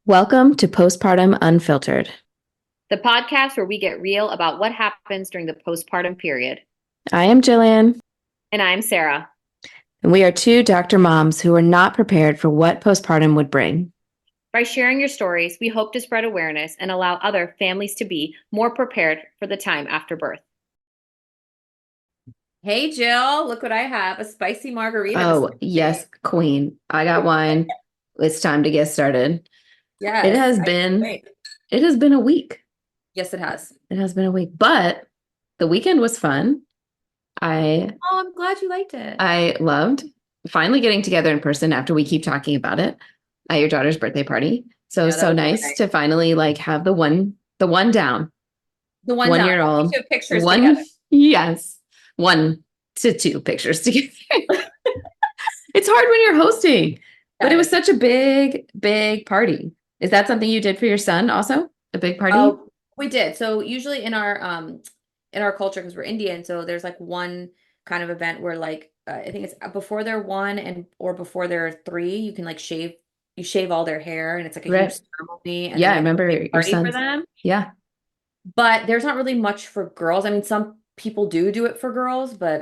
Welcome to Postpartum Unfiltered. The podcast where we get real about what happens during the postpartum period. I am Jillian, And I'm Sarah. and we are two doctor moms who are not prepared for what postpartum would bring. By sharing your stories, we hope to spread awareness and allow other families to be more prepared for the time after birth. Hey, Jill, look what I have, a spicy margarita. Oh, yes, queen. I got wine. It's time to get started. Yes. It has been a week. Yes, it has. It has been a week, but the weekend was fun. I'm glad you liked it. I loved finally getting together in person after we keep talking about it at your daughter's birthday party. So Yeah, that was nice nice. to finally have the one down. The one 1 year old. Pictures one together. Yes. 1 to 2 pictures together. It's hard when you're hosting, but it was such a big party. Is that something you did for your son also? A big party? Oh, we did. So usually in our culture, because we're Indian, so there's like one kind of event where I think it's before they're 1 or before they're 3, you can you shave all their hair and it's like a Right. huge ceremony and Yeah, then I you have a remember big your party for son's. them. Yeah. But there's not really much for girls. I mean, some people do it for girls, but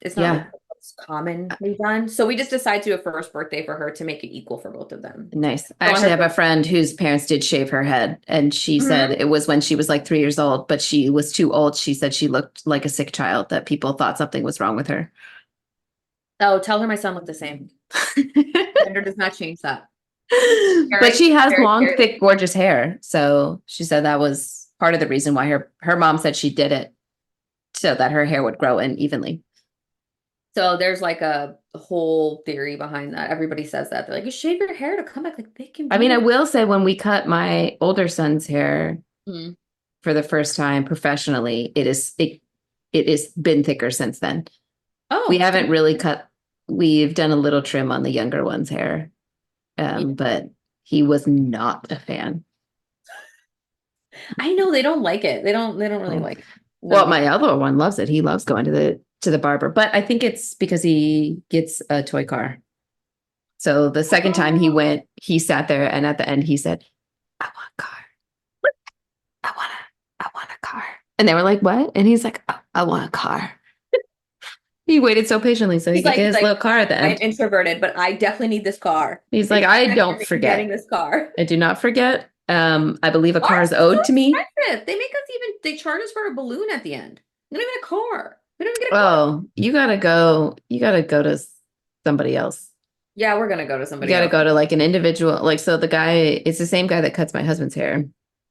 it's not Yeah. like what's commonly done. So we just decided to do a first birthday for her to make it equal for both of them. Nice. I So on actually her have a friend whose parents did shave her head, and she said Mhm. it was when she was like 3 years old, but she was too old. She said she looked like a sick child, that people thought something was wrong with her. Oh, tell her my son looked the same. Gender does not change that. But she has Very long, scary. thick, gorgeous hair. So she said that was part of the reason why her mom said she did it so that her hair would grow in evenly. So there's like a whole theory behind that. Everybody says that. They're like, you shave your hair to come back. Like they can I be mean, I like, will say when we cut my older son's hair mm. for the first time professionally, it is been thicker since then. We Oh, haven't really cut. We've done a little trim on the younger one's hair, yeah. but he was not a fan. I know they don't like it. They don't really Oh. like it. Well, No. my other one loves it. He loves going to the barber, but I think it's because he gets a toy car. So the second time he Oh, went, he sat there, and at the end he said, "I want a car. I want a car." And they were like, "What?" And he's like, I want a car." He waited so patiently so he could get he's his like, little car at the I'm end. introverted, but I definitely need this car. He's If like, you "I invest in don't me, I'm getting forget. this car. I do not forget. I believe a car Cars is are so owed to me." expensive. They charge us for a balloon at the end. Not even a car. We don't even get a car. Oh, you gotta go. You gotta go to somebody else. Yeah, we're gonna go to You somebody gotta else. go to like an individual. Like, so the guy, it's the same guy that cuts my husband's hair,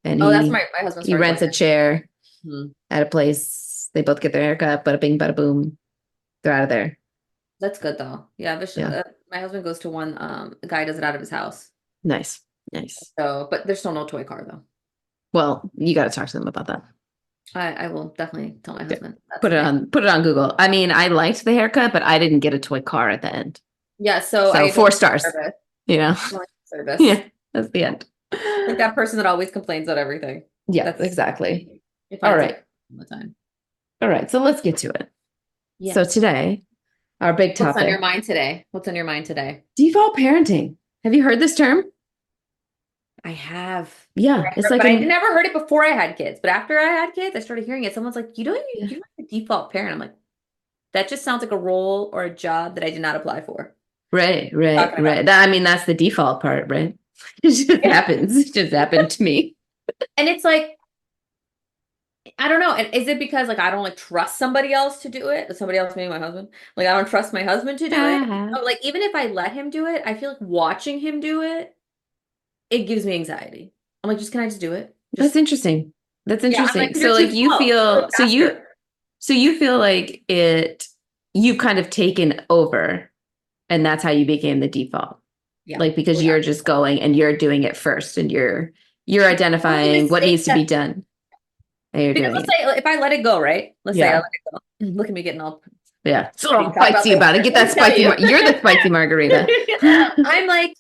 and Oh, that's my husband's he friend rents going a chair there. at a place. They both get their haircut. Bada bing, bada boom. They're out of there. That's good though. Yeah, Yeah, my husband goes to one. The guy does it out of his house. nice, nice. So, but there's still no toy car though. Well, you got to talk to them about that. I will definitely tell my Yeah. husband that's the thing. Put it on Google. I mean, I liked the haircut, but I didn't get a toy car at the end. Yeah, so So I four don't stars. service. You know, I don't service. yeah, that's the end. Like that person that always complains about everything. Yeah, That's exactly. it All finds something right, all the time. all right. So let's get to it. So Yes. today, our big What's on your topic: mind today? What's on your mind today? default parenting. Have you heard this term? I have. Yeah, it's like But I never heard it before I had kids. But after I had kids, I started hearing it. Someone's like, yeah. you're not the default parent. I'm like, that just sounds like a role or a job that I did not apply for. Right, Talking about. right. I mean, that's the default part, right? It just Yeah. happens. It just happened to me. And it's like, I don't know. And is it because like I don't like trust somebody else to do it? Somebody else being my husband. Like I don't trust my husband to do it. Ah, Like even if I let him do it, I feel like watching him do it, it gives me anxiety. I'm like, just can I just do it? that's Just interesting. That's yeah. I'm interesting. like, So you're too like you slow. feel Go faster. so you feel like you've kind of taken over, and that's how you became the default. Yeah. Like because Oh yeah. you're just going and you're doing it first, and you're All the identifying what needs mistakes to be that done, and you're because doing let's it. say if I let it go, right? Let's say I Yeah. let it go. Look at me getting all Yeah. ready So to talk about spicy this. about it. Get Let that me tell spicy you. you're the spicy margarita. I'm like,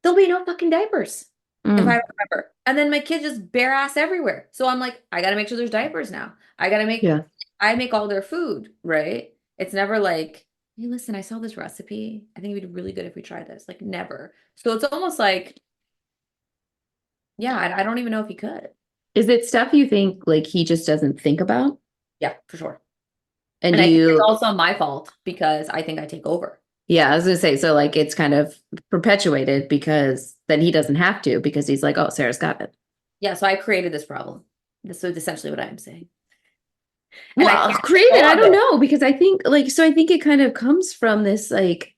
there'll be no fucking diapers if I Mm, remember. And then my kids just bare ass everywhere. So I'm like, I gotta make sure there's diapers now. yeah. I make all their food, right? It's never like, hey, listen, I saw this recipe. I think it'd be really good if we try this. Like never. So it's almost like Yeah, I don't even know if he could. Is it stuff you think like he just doesn't think about? Yeah, for sure. And And I think it's you, also my fault because I think I take over. yeah, I was gonna say, so like it's kind of perpetuated because then he doesn't have to because he's like, oh, Sarah's got it. Yeah, so I created this problem. This is essentially what I'm saying. And I Well, can't created, I solve don't it. know, because I think like, so I think it kind of comes from this like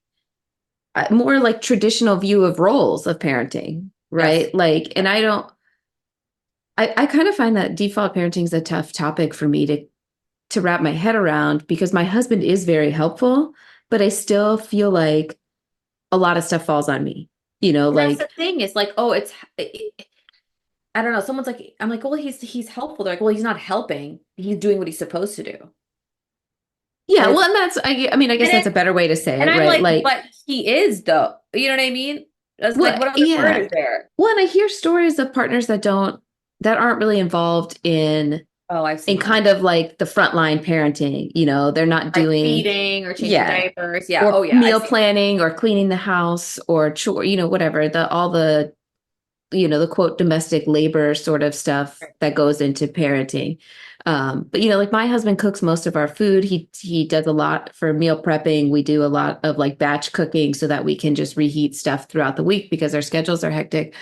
more like traditional view of roles of parenting, Yes. right? Like, and I kind of find that default parenting is a tough topic for me to wrap my head around because my husband is very helpful, but I still feel like a lot of stuff falls on me. And that's the Like, thing. It's like, oh, I don't know. Someone's like, I'm like, well, he's helpful. They're like, well, he's not helping. He's doing what he's supposed to do. yeah, And well, it's and that's, I mean, I guess and that's it a better way to say and it, I'm right? like, Like, but he is though. You know what I mean? That's like, what, what other word yeah. is there? Well, and I hear stories of partners that aren't really involved Oh, I've in seen that. kind of like the frontline parenting, they're not Like doing, feeding or changing yeah, diapers. Yeah. Oh or yeah, I've meal seen that. planning or cleaning the house or chore, whatever, all the, the quote domestic labor sort of stuff Right. that goes into parenting. But like my husband cooks most of our food. He does a lot for meal prepping. We do a lot of like batch cooking so that we can just reheat stuff throughout the week because our schedules are hectic.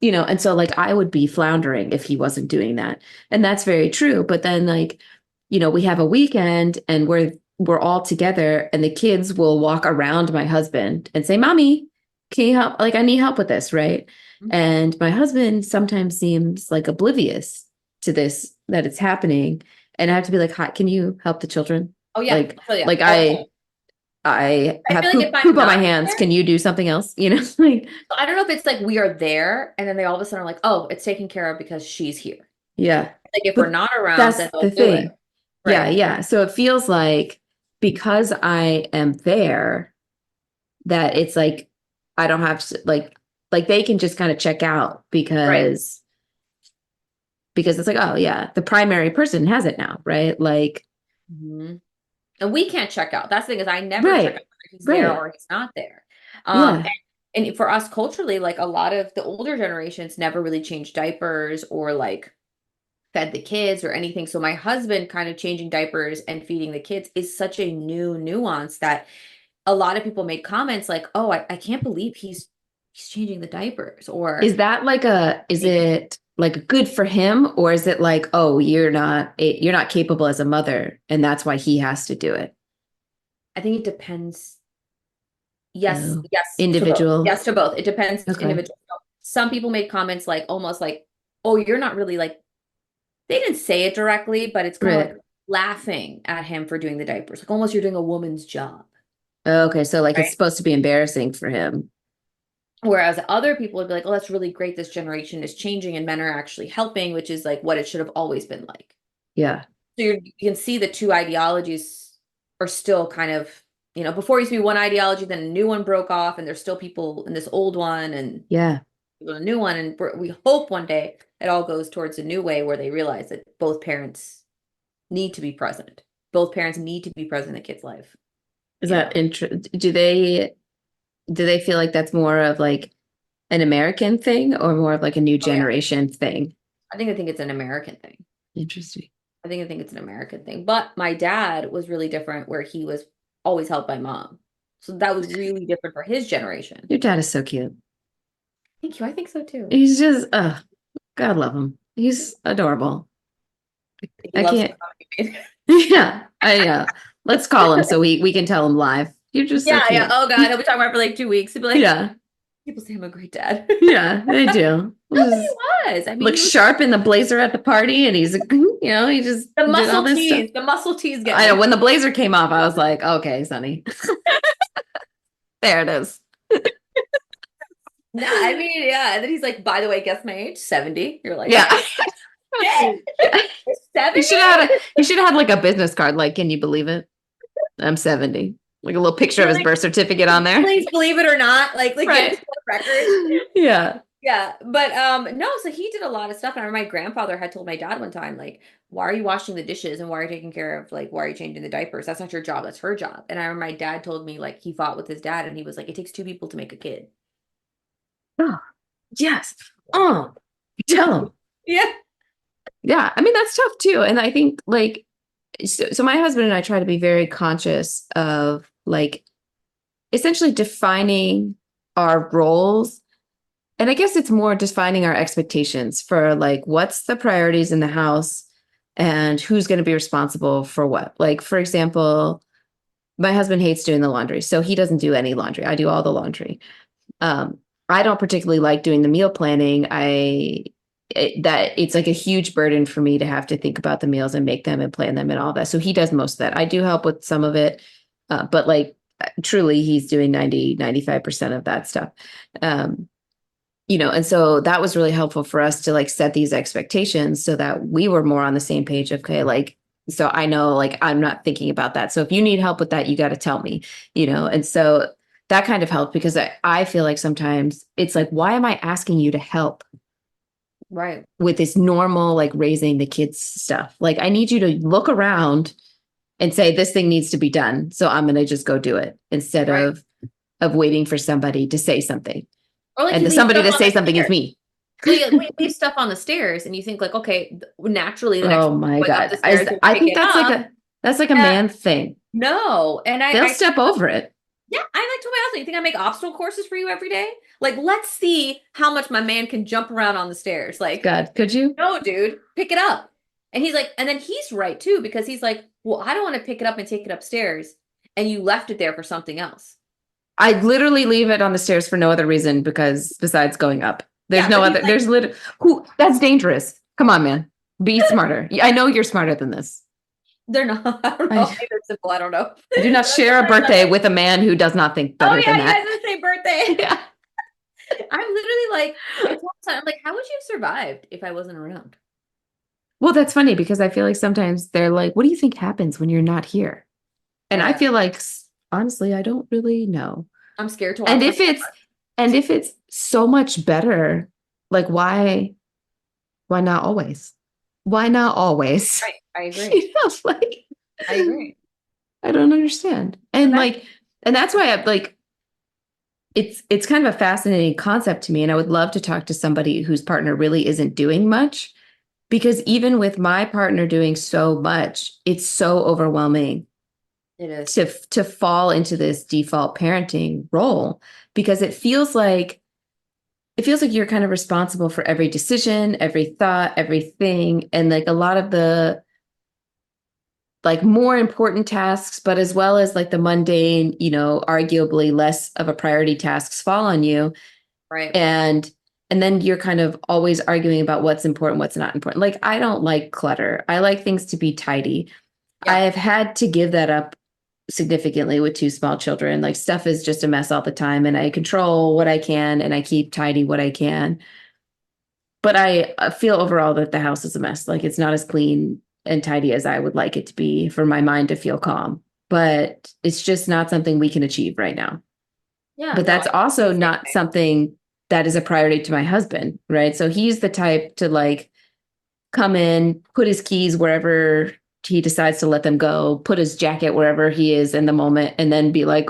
And so like I would be floundering if he wasn't doing that. And that's very true. But then like, we have a weekend and we're all together and the kids will walk around my husband and say, Mommy, can you help? Like I need help with this, right? And my husband sometimes seems like oblivious to this, that it's happening. And I have to be like, hi, can you help the children? Oh yeah. Like, Oh yeah. like All the time. I I have feel like if poop I'm on my not hands. there, Can you do something else? Like, I don't know if it's like we are there and then they all of a sudden are like, oh, it's taken care of because she's here. yeah. Like if we're But not around, that's then they'll the do it. thing. Yeah, Right. yeah. So it feels like because I am there, that it's like I don't have to like they can just kind of check out Right. because it's like, oh yeah, the primary person has it now, right? Like, Mhm. And we can't check out. That's the thing is I never check out right, whether he's there right. or he's not there. Yeah. And for us culturally, like a lot of the older generations never really changed diapers or like fed the kids or anything. So my husband kind of changing diapers and feeding the kids is such a new nuance that a lot of people made comments like, "Oh, I can't believe he's changing the diapers," or Is it like good for him or is it like, oh, you're not capable as a mother and that's why he has to do it? I think it depends. Yes, Oh, yes to both. individual. Yes to both. It depends Okay. individual. Some people made comments like almost like, "Oh, you're not really like." They didn't say it directly, but it's kind of like Right. laughing at him for doing the diapers, like almost you're doing a woman's job, Okay. So like it's right? supposed to be embarrassing for him. Whereas other people would be like, "Oh, that's really great. This generation is changing, and men are actually helping," which is like what it should have always been like. Yeah. So you can see the two ideologies are still kind of, before it used to be one ideology, then a new one broke off, and there's still people in this old one and Yeah. people in a new one. And we hope one day it all goes towards a new way where they realize that both parents need to be present. Both parents need to be present in the kid's life, Is you know. that do they feel like that's more of like an American thing or more of like a new Oh yeah. generation thing? I think it's an American thing. Interesting. I think it's an American thing. But my dad was really different where he was always helped by mom. So that was really different for his generation. Your dad is so cute. Thank you. I think so too. He's just, God love him. He's adorable. He I loves the can't. coffee. Yeah, I let's call him so we can tell him live. You're just so Yeah, yeah. cute. Oh God, he'll be talking about it for like 2 weeks. He'll be like, Yeah, people say I'm a great dad. yeah, they do. No, Just he was. I mean, looks he was sharp in the blazer at the party, and he's he just the did all muscle this stuff. tees. The muscle tees get I know me. when the blazer came off, I was like, okay, Sonny, there it is. No, I mean, yeah. And then he's like, by the way, guess my age, 70. You're like, Yeah. shit, you're You should have 70? had like a business card. Like, can you believe it? I'm 70. Like a little picture of You're his like, birth certificate on there. please believe it or not, like Guinness Right. World Records. Yeah. Yeah, but no, so he did a lot of stuff. And I remember my grandfather had told my dad one time, like, why are you washing the dishes and why are you taking care of like why are you changing the diapers? That's not your job, that's her job. And I remember my dad told me like he fought with his dad and he was like, it takes two people to make a kid. Oh, yes. Oh. Tell them. Yeah. Yeah. I mean, that's tough too. And I think like, so my husband and I try to be very conscious of like essentially defining our roles. And I guess it's more defining our expectations for like what's the priorities in the house and who's going to be responsible for what. Like, for example, my husband hates doing the laundry, so he doesn't do any laundry. I do all the laundry. Um, I don't particularly like doing the meal planning. That it's like a huge burden for me to have to think about the meals and make them and plan them and all that. So he does most of that. I do help with some of it, but like truly he's doing 95% of that stuff. Um, and so that was really helpful for us to like set these expectations so that we were more on the same page of, okay, like, so I know like I'm not thinking about that. So if you need help with that, you got to tell me, and so that kind of helped because I feel like sometimes it's like, why am I asking you to help Right. with this normal, like raising the kids stuff? Like, I need you to look around and say, this thing needs to be done. So I'm going to just go do it instead Right. of waiting for somebody to say something. Or like And you the leave somebody stuff to on say the something is stairs. me. Well, you leave stuff on the stairs and you think like, okay, naturally the next Oh my going up God. the stairs and I pick think it up. that's like a Yeah. man thing. No. And They'll I step over it. yeah, I like told my husband, you think I make obstacle courses for you every day? Like, let's see how much my man can jump around on the stairs. Like, God, could you? no, dude, pick it up. And he's like, and then he's right too, because he's like, well, I don't want to pick it up and take it upstairs. And you left it there for something else. I literally leave it on the stairs for no other reason because besides going up. There's Yeah, no but he's other, like, there's literally that's dangerous. Come on, man. Be smarter. I know you're smarter than this. they're not. I don't know. Maybe they're simple. I don't know. I do not share a birthday with a man who does not think Oh better yeah, than you guys that. have the same birthday. Yeah. I'm literally like, I told him, I'm like, how would you have survived if I wasn't around? Well, that's funny because I feel like sometimes they're like, what do you think happens when you're not here? And I Yeah, feel like, honestly, I don't really know. I'm scared to And watch my. if it's so much better, like why not always? Why not always? Right, I agree. Like I agree. I don't understand. And That, like, and that's why I like it's kind of a fascinating concept to me. And I would love to talk to somebody whose partner really isn't doing much. Because even with my partner doing so much, it's so overwhelming it is. to fall into this default parenting role because it feels like you're kind of responsible for every decision, every thought, everything. And like a lot of the like more important tasks, but as well as like the mundane, arguably less of a priority tasks fall on you. Right. And then you're kind of always arguing about what's important, what's not important. Like, I don't like clutter. I like things to be tidy. Yeah. I have had to give that up significantly with two small children. Like, stuff is just a mess all the time, and I control what I can and I keep tidy what I can. But I feel overall that the house is a mess. Like, it's not as clean and tidy as I would like it to be for my mind to feel calm. But it's just not something we can achieve right now. Yeah. But No, that's also not something that is a priority to my husband, right? So he's the type to like come in, put his keys wherever he decides to let them go, put his jacket wherever he is in the moment, and then be like,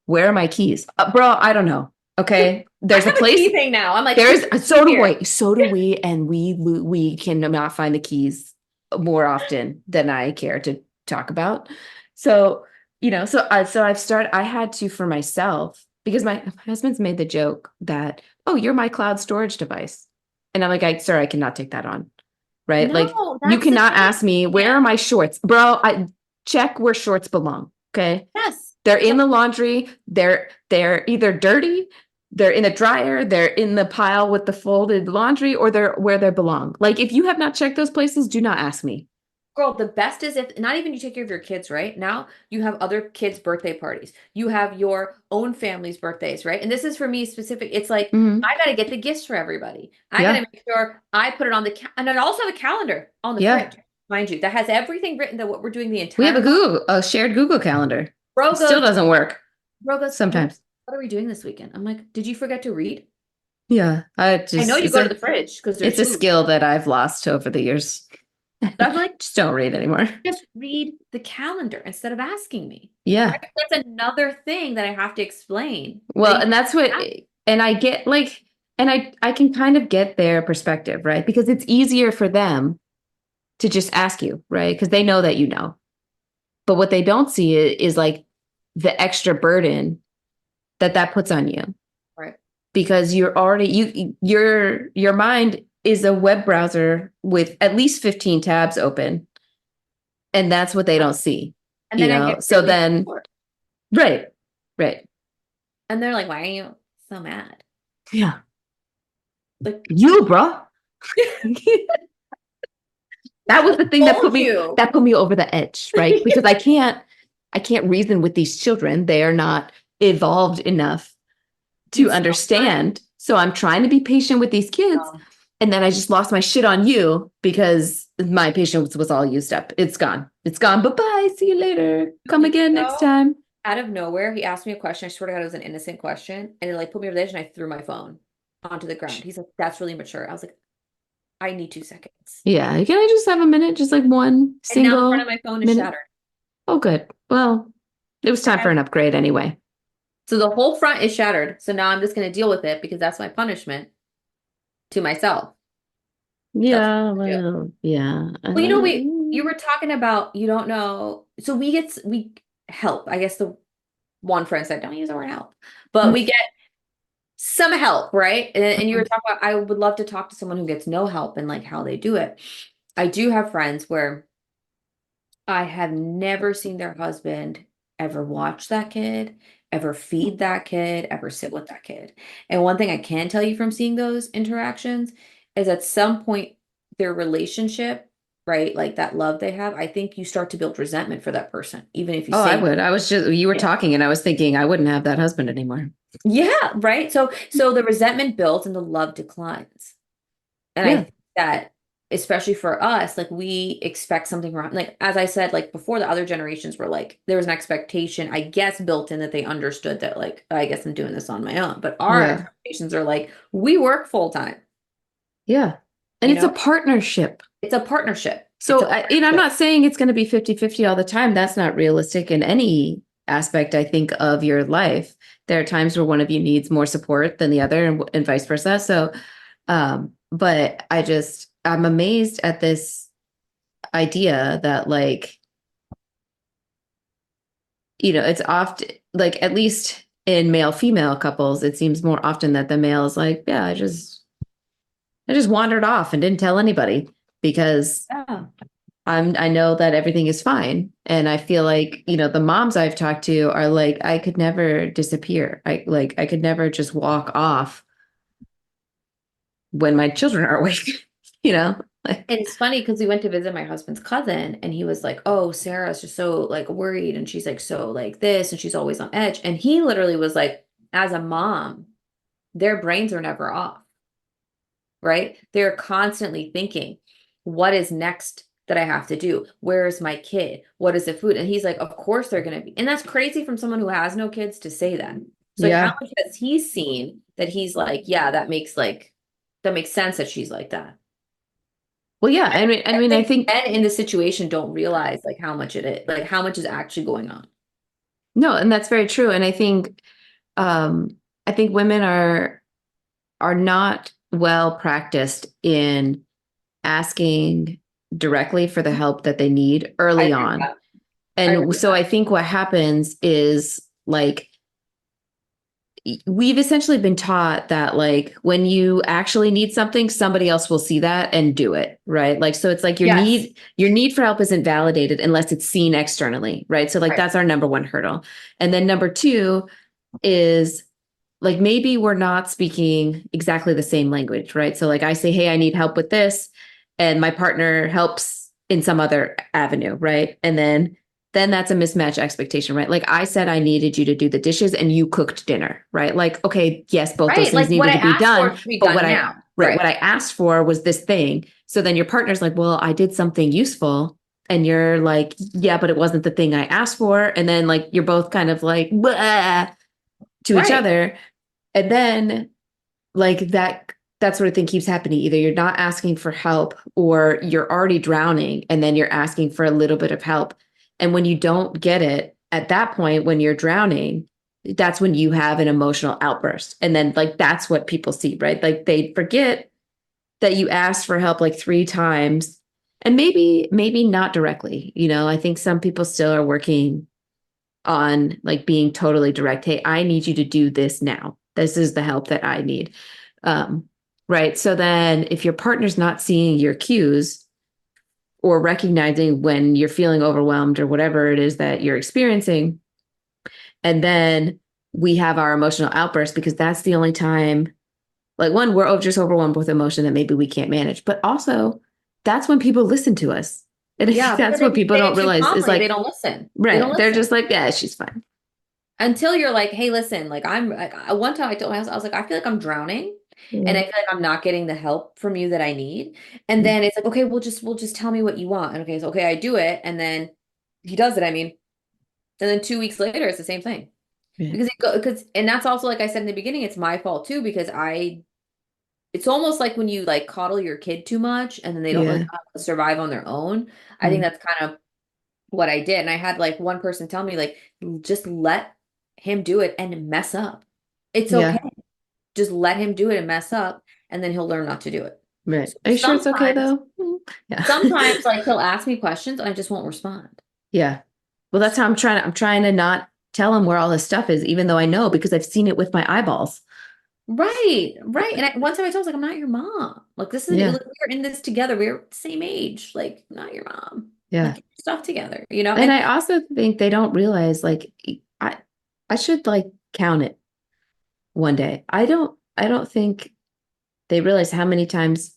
"Where are my keys, bro? I don't know." Okay, there's I a have place. key thing now. I'm like, There's so do here. we, and we cannot find the keys more often than I care to talk about. So I had to for myself because my husband's made the joke that, oh, you're my cloud storage device. And I'm like, sir, I cannot take that on. Right. Like, No, you that's the cannot thing. ask me, where are my shorts? Bro, I check where shorts belong. Okay. Yes. They're in the laundry. They're either dirty, they're in the dryer, they're in the pile with the folded laundry, or they're where they belong. Like, if you have not checked those places, do not ask me. Girl, the best is if not even you take care of your kids, right? Now you have other kids' birthday parties. You have your own family's birthdays, right? And this is for me specific. It's like Mhm. I got to get the gifts for everybody. I Yeah. got to make sure I put it on and I also have a calendar on the Yeah. fridge, mind you, that has everything written that what we're doing the We entire have a shared Google calendar. Bro It still goes, doesn't work bro goes, sometimes. what are we doing this weekend? I'm like, did you forget to read? Yeah. I know you go to the fridge because there's It's a food. skill that I've lost over the years. I'm like, Just don't read anymore. just read the calendar instead of asking me. Yeah. Right? That's another thing that I have to explain. Well, That and that's what, and I get like, And I can kind of get their perspective, right? Because it's easier for them to just ask you, right? Because they know that you know. But what they don't see is like the extra burden that puts on you. Right. Because you're already your mind is a web browser with at least 15 tabs open. And that's what they don't see, And then I get So really then, bored. right, right. And they're like, why are you so mad? Yeah. Like, You, bro. That was the thing told you. that put me over the edge, right? Because I can't reason with these children. They are not evolved enough to It's so fun. understand. So I'm trying to be patient with these kids. Um, And then I just lost my shit on you because my patience was all used up. It's gone. It's gone. Bye-bye. See you later. Come again next so time. out of nowhere, he asked me a question. I swear to God, it was an innocent question. And it like put me over the edge and I threw my phone onto the ground. He's like, that's really mature. I was like, I need 2 seconds. Yeah. Can I just have a minute? Just like one And now the front of single my phone is minute? shattered. Oh, good. Well, it was time for an upgrade anyway. So the whole front is shattered. So now I'm just going to deal with it because that's my punishment to myself. That's what Yeah. I'm gonna do. Well, yeah. Well, you were talking about you don't know. So we help. I guess the one friend said, don't use the word help, but we get some help, right? And you were talking about, I would love to talk to someone who gets no help and like how they do it. I do have friends where I have never seen their husband ever watch that kid, ever feed that kid, ever sit with that kid. And one thing I can tell you from seeing those interactions is at some point their relationship, right? Like that love they have, I think you start to build resentment for that person, even if you Oh, I say, would. You were yeah, talking and I was thinking I wouldn't have that husband anymore. yeah, right. So the resentment builds and the love declines. And I Yeah. think that especially for us, like we expect something wrong. Like as I said, like before the other generations were like there was an expectation, I guess, built in that they understood that like I guess I'm doing this on my own. But our Yeah. expectations are like we work full time, Yeah. And you it's a know? partnership. It's a partnership. It's So, a I'm partnership. not saying it's going to be 50-50 all the time. That's not realistic in any aspect, I think, of your life. There are times where one of you needs more support than the other and vice versa. So, but I'm amazed at this idea that like, it's often like, at least in male female couples, it seems more often that the male is like, yeah, I just wandered off and didn't tell anybody because Yeah. I know that everything is fine. And I feel like, the moms I've talked to are like, I could never disappear. I could never just walk off when my children are awake, you know? Like, And it's funny because we went to visit my husband's cousin and he was like, "Oh, Sarah's just so like worried and she's like so like this and she's always on edge." And he literally was like, as a mom, their brains are never off, right? They're constantly thinking, what is next that I have to do? Where is my kid? What is the food? And he's like, of course they're going to be. And that's crazy from someone who has no kids to say that. So like how yeah. much has he seen that he's like, that makes sense that she's like that. Well, yeah. I I think think, men in the situation don't realize like how much it is, like how much is actually going on. no, and that's very true. And I think women are not well practiced in asking directly for the help that they need I early agree with on. that. I agree And with so that. I think what happens is like we've essentially been taught that like when you actually need something, somebody else will see that and do it, right? Like so it's like Yes. your need for help isn't validated unless it's seen externally, right? So like Right. that's our number one hurdle. And then number two is like maybe we're not speaking exactly the same language, right? So like I say, hey, I need help with this, and my partner helps in some other avenue, right? And then that's a mismatch expectation, right? Like I said I needed you to do the dishes and you cooked dinner, right? Like, okay, yes, both those Right. things Like what needed I to be asked for done, should be but done now. what Right. I asked for was this thing. So then your partner's like, well, I did something useful. And you're like, yeah, but it wasn't the thing I asked for. And then like you're both kind of like, "Blah," to each Right. other. And then like that sort of thing keeps happening. Either you're not asking for help or you're already drowning and then you're asking for a little bit of help. And when you don't get it at that point, when you're drowning, that's when you have an emotional outburst. And then like that's what people see, right? Like they forget that you asked for help like 3 times, and maybe not directly. I think some people still are working on like being totally direct. Hey, I need you to do this now. This is the help that I need. Um, right. So then if your partner's not seeing your cues or recognizing when you're feeling overwhelmed or whatever it is that you're experiencing, and then we have our emotional outburst because that's the only time, like, one, we're just overwhelmed with emotion that maybe we can't manage, but also that's when people listen to us. And I think Yeah, that's because what if you people say don't it too realize is calmly, they like, don't listen. They don't right. They're listen just like, yeah, she's fine. until you're like, hey, listen, like one time I told my husband, I was like, I feel like I'm drowning and I Mm-hmm. feel like I'm not getting the help from you that I need. And then it's like, okay, we'll just tell me what you want. And okay, so okay, I do it, and then he does it, I mean, and then 2 weeks later it's the same thing. Yeah. Because and that's also like I said in the beginning, it's my fault too, because I it's almost like when you like coddle your kid too much and then they don't really know Yeah. how to survive on their own. I think Mm. that's kind of what I did. And I had like one person tell me, like, just let him do it and mess up. It's okay. Yeah. Just let him do it and mess up, and then he'll learn not to do it. Right. So Are you sure it's okay though? Yeah. sometimes like he'll ask me questions and I just won't respond. Yeah. Well, that's how I'm trying to not tell him where all his stuff is, even though I know because I've seen it with my eyeballs. Right, right. And one time I told him, like, I'm not your mom. Like, this isn't, Yeah. like, we're in this together. We're the same age. Like, I'm not your mom. Like, Yeah. get your stuff together, you know? And And I also think they don't realize like I I should like count it one day. I don't think they realize how many times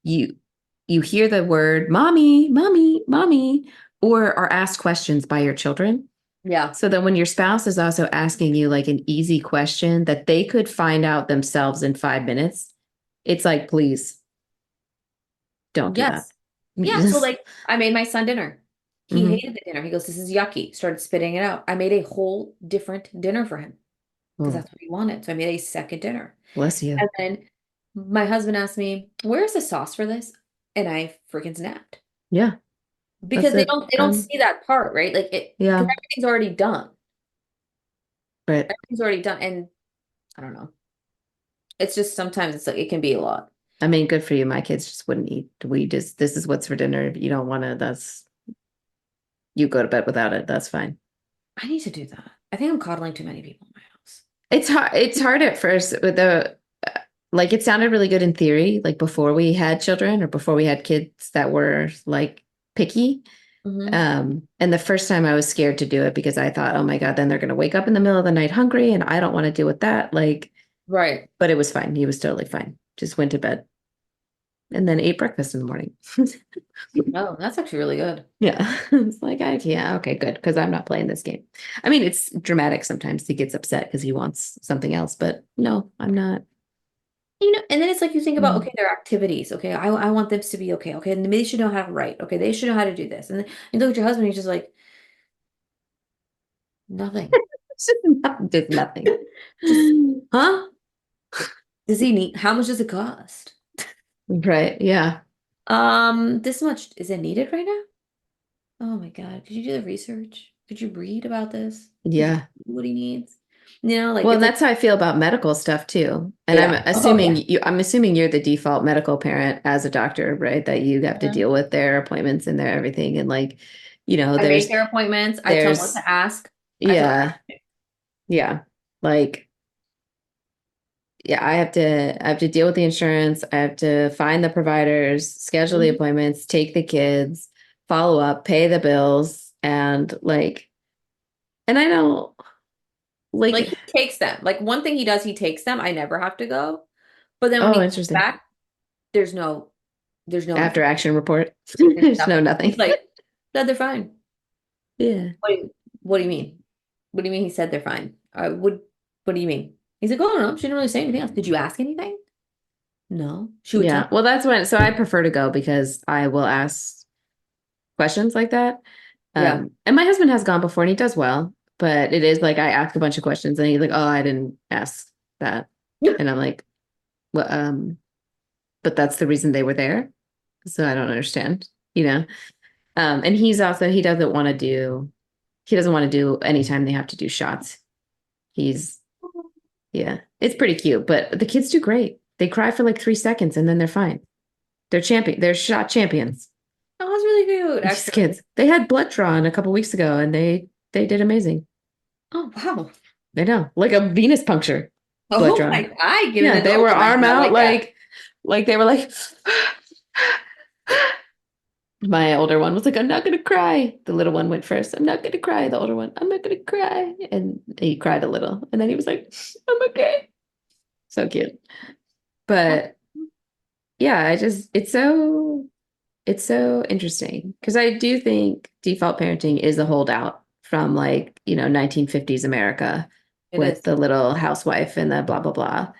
you you hear the word mommy, mommy, mommy, or are asked questions by your children. yeah, So that when your spouse is also asking you like an easy question that they could find out themselves in 5 minutes, it's like, please don't do that. yes. Yeah. So, Just, like, I made my son dinner. He mhm. hated the dinner. He goes, this is yucky. Started spitting it out. I made a whole different dinner for him because Oh, that's what he wanted. So I made a second dinner. bless you. And then my husband asked me, "Where's the sauce for this?" And I freaking snapped Yeah, that's because they it. don't see that part, right? Like it because Yeah, everything's already done. right. Everything's already done, and I don't know. It's just sometimes it's like it can be a lot. I mean, good for you. My kids just wouldn't eat. This is what's for dinner. If you don't want to, you go to bed without it. That's fine. I need to do that. I think I'm coddling too many people in my house. It's hard at first with like it sounded really good in theory, like before we had children or before we had kids that were like picky. Hmm. And the first time I was scared to do it because I thought, oh my God, then they're going to wake up in the middle of the night hungry and I don't want to deal with that. Like, Right. but it was fine. He was totally fine. Just went to bed and then ate breakfast in the morning. Oh, that's actually really good. Yeah. It's like, yeah, okay, good. Because I'm not playing this game. I mean, it's dramatic sometimes. He gets upset because he wants something else, but no, I'm not. And then it's like you think about, Mm. okay, their activities. Okay, I want them to be okay. Okay, and they should know how to write. Okay, they should know how to do this. And then you look at your husband, he's just like, nothing. It's just nothing. Just, huh? Does he need, how much does it cost? Right. Yeah. This much, is it needed right now? Oh my God. Could you do the research? Could you read about this? Could you Yeah. see what he needs? Like Well, it's and like, that's how I feel about medical stuff too. And I'm yeah. Oh assuming yeah. I'm assuming you're the default medical parent as a doctor, right? That you have to Mhm. deal with their appointments and their everything. And like, I make there's their appointments. I tell them what there's to ask. I tell them yeah, yeah. Like, yeah, I have to deal with the insurance. I have to find the providers, schedule the everything. appointments, take the kids, follow up, pay the bills, and like, and I don't Like like, he takes them. Like one thing he does, he takes them. I never have to go. But then when oh, he comes interesting. back, there's no, there's no After info. action report. There's There's no nothing. He's nothing. like, no, they're fine. Yeah. What do you mean? What do you mean he said they're fine? What do you mean? He's like, oh no, she didn't really say anything else. Did you ask anything? No. She would tell Yeah. Well, that's when, so I prefer to go because I will ask questions like that. Yeah. And my husband has gone before and he does well, but it is like I ask a bunch of questions and he's like, oh, I didn't ask that. And I'm like, well, but that's the reason they were there. So I don't understand, you know? And he doesn't want to do anytime they have to do shots. He's, yeah, it's pretty cute, but the kids do great. They cry for like 3 seconds and then they're fine. They're shot champions. Oh, that's really cute, These actually. kids. They had blood drawn a couple weeks ago and they did amazing. Oh, wow. I know, like a venous puncture, blood Oh drawn. my, I give it Yeah, an they were arm overdose. I out, like that. like they were like. My older one was like, "I'm not gonna cry." The little one went first. "I'm not gonna cry." The older one, "I'm not gonna cry," and he cried a little, and then he was like, "I'm okay." So cute. But yeah, it's so interesting because I do think default parenting is a holdout from like, 1950s America It with is. the little housewife and the blah blah blah.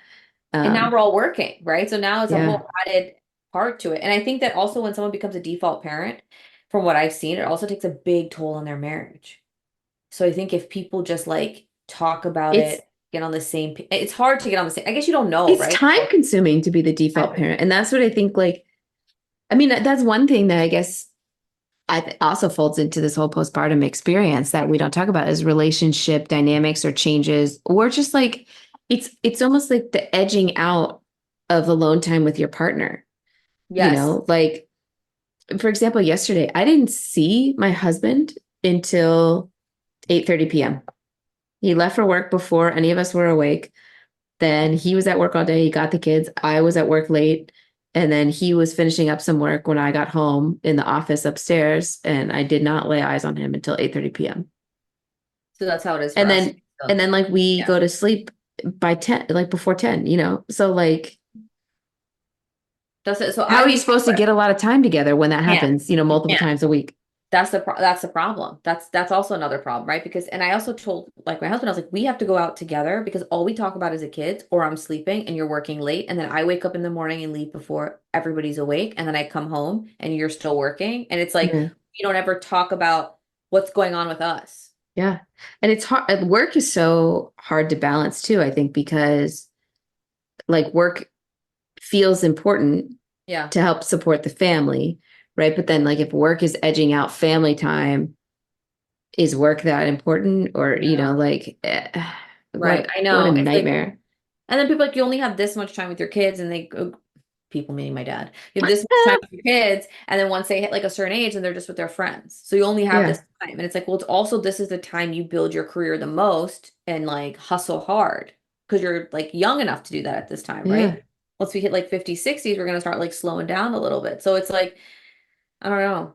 And now Um, we're all working, right? So now it's a yeah, whole added part to it. And I think that also when someone becomes a default parent, from what I've seen, it also takes a big toll on their marriage. So I think if people just like talk about it's it, get on the same, it's hard to get on the same. I guess you don't know, it's right? time So consuming to be the default parent, and that's what I think. Like, I mean, that's one thing that I guess also folds into this whole postpartum experience that we don't talk about is relationship dynamics or changes, or just like it's almost like the edging out of alone time with your partner. yes. Like for example, yesterday I didn't see my husband until 8:30 p.m. He left for work before any of us were awake. Then he was at work all day. He got the kids. I was at work late. And then he was finishing up some work when I got home in the office upstairs. And I did not lay eyes on him until 8:30 p.m. So that's how it is for And us. then So and then like we yeah. go to sleep by 10, like before 10. So like That's it. So how I are you mean, supposed to get a lot of time together when that yeah, happens, you multiple can't. times a week? That's the problem. That's also another problem, right? Because and I also told like my husband, I was like, we have to go out together because all we talk about is the kids, or I'm sleeping and you're working late, and then I wake up in the morning and leave before everybody's awake, and then I come home and you're still working, and it's like Yeah. we don't ever talk about what's going on with us. Yeah. And it's hard. Work is so hard to balance too, I think, because like work feels important Yeah, to help support the family, right? But then like if work is edging out family time, is work that important? Or, yeah, like right. I what a know. It's like, nightmare. and then people are like you only have this much time with your kids, and they go, people meaning my dad, you have this much time with your kids, and then once they hit like a certain age, and they're just with their friends, so you only have Yeah. this time, and it's like, well, it's also this is the time you build your career the most and like hustle hard because you're like young enough to do that at this time, Yeah. right? Once we hit like 50s, 60s, we're gonna start like slowing down a little bit, so it's like I don't know,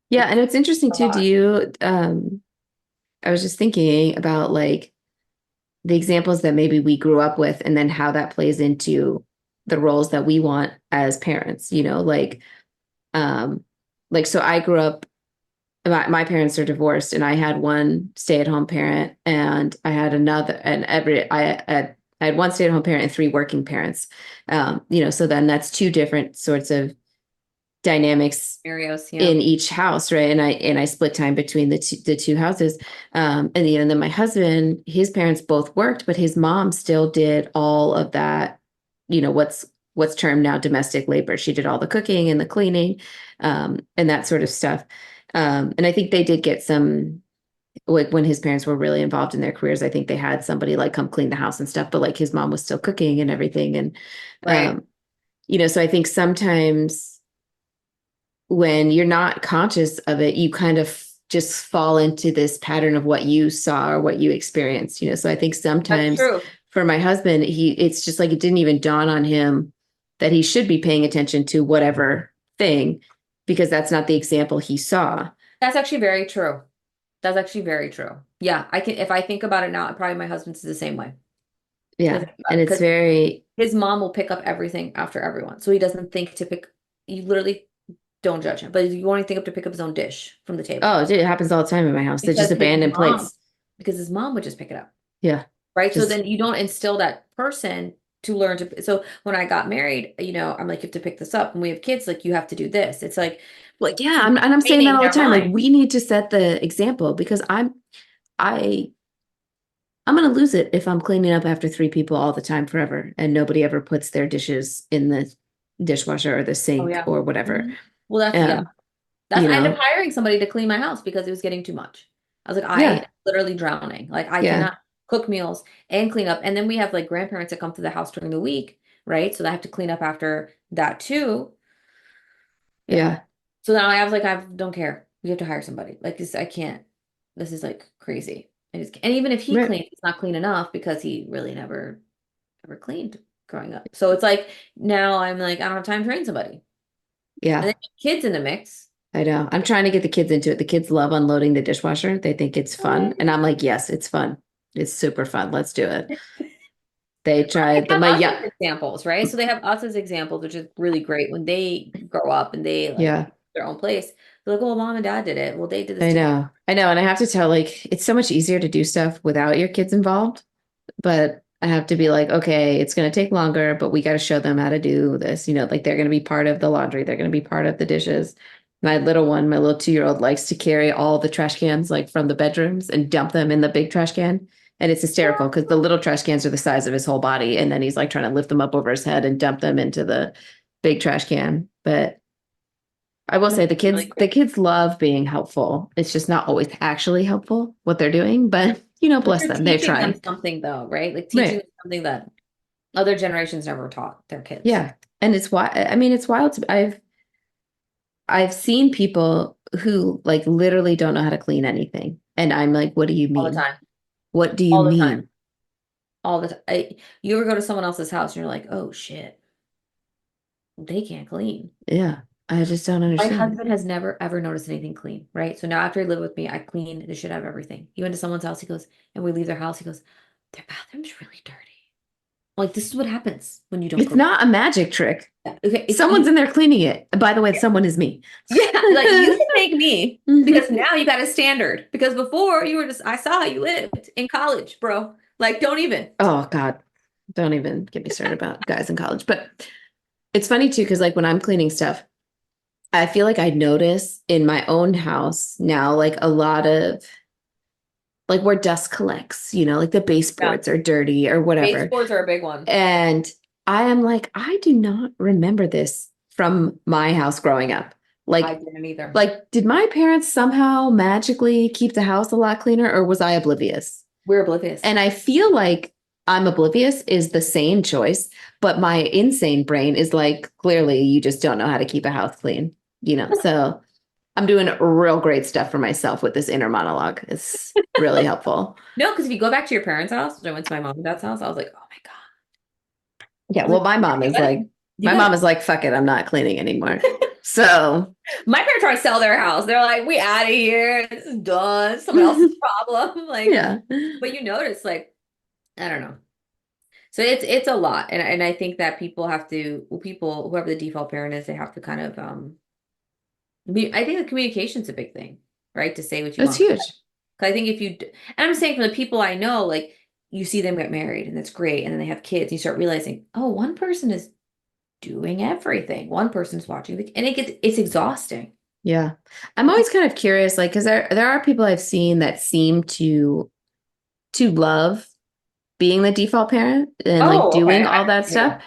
Yeah. it's And it's interesting a too. Do lot. you, I was just thinking about like the examples that maybe we grew up with and then how that plays into the roles that we want as parents, um, so I grew up, my parents are divorced and I had one stay-at-home parent and I had another and I had one stay-at-home parent and three working parents. So then that's two different sorts of dynamics Scenarios, yeah, in each house, right? And I split time between the two houses. And then my husband, his parents both worked, but his mom still did all of that, what's termed now domestic labor. She did all the cooking and the cleaning, and that sort of stuff. And I think they did get some, like when his parents were really involved in their careers, I think they had somebody like come clean the house and stuff, but like his mom was still cooking and everything. And right. so I think sometimes when you're not conscious of it, you kind of just fall into this pattern of what you saw or what you experienced. So I think That's sometimes true. for my husband, it's just like it didn't even dawn on him that he should be paying attention to whatever thing because that's not the example he saw. That's actually very true. That's actually very true. Yeah, I can if I think about it now, probably my husband's the same way. Yeah. And it's Because very, his mom will pick up everything after everyone. So he doesn't think to pick, you literally don't judge him, but you only think up to pick up his own dish from the table oh, dude, it happens all the time in my house. They just because his abandon mom, plates. because his mom would just pick it up. Yeah. Right. So Just, then you don't instill that person to learn to. So when I got married, I'm like, you have to pick this up. When we have kids, like, you have to do this. It's like yeah. And I'm saying that training all the their time. Like mind. we need to set the example because I I'm gonna lose it if I'm cleaning up after three people all the time forever and nobody ever puts their dishes in the dishwasher or the Oh, sink yeah. or whatever. Mhm. Well, yeah. Um, That's you I ended up know, hiring somebody to clean my house because it was getting too much. I was like, I am yeah, literally drowning. Like I yeah. cannot. cook meals, and clean up. And then we have like grandparents that come to the house during the week, right? So I have to clean up after that too. Yeah. Yeah. So now I don't care. We have to hire somebody. Like this, I can't. This is like crazy. And even if he Right. cleans, it's not clean enough because he really never ever cleaned growing up. So it's like now I'm like, I don't have time to train somebody. And Yeah. then kids in the mix. I know. I'm trying to get the kids into it. The kids love unloading the dishwasher. They think it's fun. And I'm like, yes, it's fun. It's super fun. Let's do it. They They tried the have my us yeah. as examples, right? So they have us as examples, which is really great when they grow up and they like Yeah. their own place. They're like, oh, mom and dad did it. Well, they did this I together. know. I know. And I have to tell, like, it's so much easier to do stuff without your kids involved. But I have to be like, okay, it's going to take longer, but we got to show them how to do this. Like they're going to be part of the laundry. They're going to be part of the dishes. My little one, my little 2-year-old likes to carry all the trash cans like from the bedrooms and dump them in the big trash can. And it's hysterical because the little trash cans are the size of his whole body. And then he's like trying to lift them up over his head and dump them into the big trash can. But I will say That's really the great. kids love being helpful. It's just not always actually helpful what they're doing, but But bless you're them. They're teaching them trying. something though, right? Like teaching Right. them something that other generations never taught their kids Yeah. And it's why I mean it's wild I've seen people who like literally don't know how to clean anything. And I'm like, what do you all the mean? time, What do you all the time, mean? all the time. You ever go to someone else's house and you're like, oh shit, they can't clean. Yeah. I just don't My understand. husband has never ever noticed anything clean, right? So now after he lived with me, I clean the shit out of everything. He went to someone's house, he goes, and we leave their house, he goes, their bathroom's really dirty. I'm like, this is what happens when you don't It's cook. not a magic trick. Yeah, okay, it's Someone's you. in there cleaning it. By the way, someone is me. Yeah, like you can thank me because Mhm. now you got a standard. Because before you were just, I saw how you lived in college, bro. Like, don't even. Oh God. Don't even get me started about guys in college. But it's funny too, because like when I'm cleaning stuff, I feel like I notice in my own house now, like a lot of like where dust collects, like the Yeah. baseboards are dirty or whatever. Baseboards are a big one. And I am like, I do not remember this from my house growing up. I Like, didn't either. like, did my parents somehow magically keep the house a lot cleaner, or was I oblivious? We're oblivious. And I feel like I'm oblivious is the sane choice, but my insane brain is like, clearly you just don't know how to keep a house clean. So I'm doing real great stuff for myself with this inner monologue. It's really helpful. No, because if you go back to your parents' house, which I went to my mom and dad's house, I was like, oh my God. Yeah, I was well, like, my mom is like, you got fuck it, I'm not cleaning anymore. So my parents trying to sell their house. They're like, we out of here. This is done. It's someone else's problem. Like, yeah. but you notice, like, I don't know. So it's a lot. And I think that people have to, well, people, whoever the default parent is, they have to kind of I think the communication's a big thing, right? To say what you That's want. huge. 'Cause I think and I'm saying for the people I know, like you see them get married and that's great. And then they have kids, and you start realizing, oh, one person is doing everything. One person's watching and it's exhausting. Yeah. I'm always kind of curious, like, because there are people I've seen that seem to love being the default parent and like Oh, okay. doing all that stuff.